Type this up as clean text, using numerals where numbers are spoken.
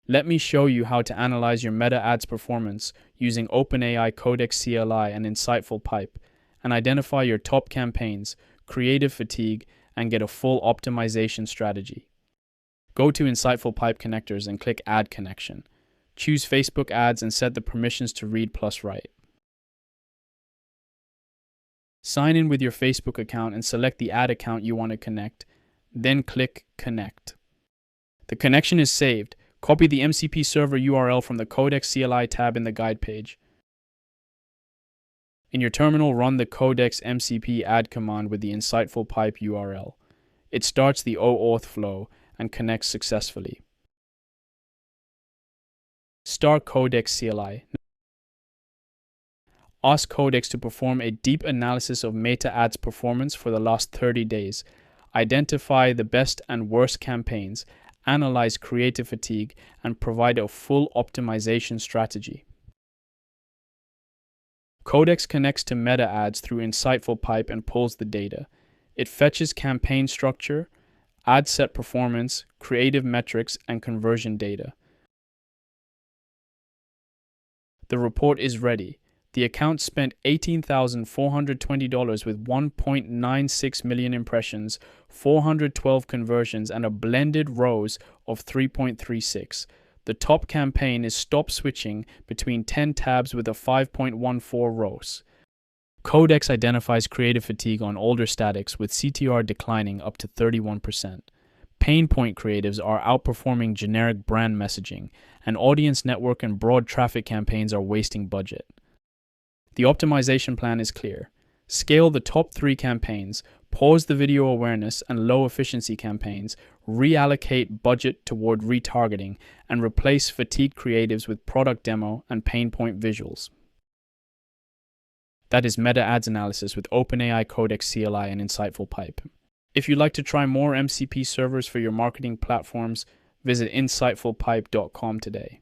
Let me show you how to analyze your Meta Ads performance using OpenAI Codex CLI and InsightfulPipe, and identify your top campaigns, creative fatigue, and get a full optimization strategy. Go to InsightfulPipe connectors and click Add Connection. Choose Facebook Ads and set the permissions to read plus write. Sign in with your Facebook account and select the ad account you want to connect, then click Connect. The connection is saved. Copy the MCP server URL from the Codex CLI tab in the guide page. In your terminal, run the Codex MCP add command with the InsightfulPipe URL. It starts the OAuth flow and connects successfully. Start Codex CLI. Ask Codex to perform a deep analysis of Meta Ads performance for the last 30 days. Identify the best and worst campaigns, analyze creative fatigue, and provide a full optimization strategy. Codex connects to Meta Ads through InsightfulPipe and pulls the data. It fetches campaign structure, ad set performance, creative metrics, and conversion data. The report is ready. The account spent $18,420 with 1.96 million impressions, 412 conversions, and a blended ROAS of 3.36. The top campaign is Stop Switching between 10 tabs with a 5.14 ROAS. Codex identifies creative fatigue on older statics with CTR declining up to 31%. Pain point creatives are outperforming generic brand messaging, and audience network and broad traffic campaigns are wasting budget. The optimization plan is clear. Scale the top 3 campaigns, pause the video awareness and low efficiency campaigns, reallocate budget toward retargeting, and replace fatigue creatives with product demo and pain point visuals. That is Meta Ads analysis with OpenAI Codex CLI and InsightfulPipe. If you'd like to try more MCP servers for your marketing platforms, visit InsightfulPipe.com today.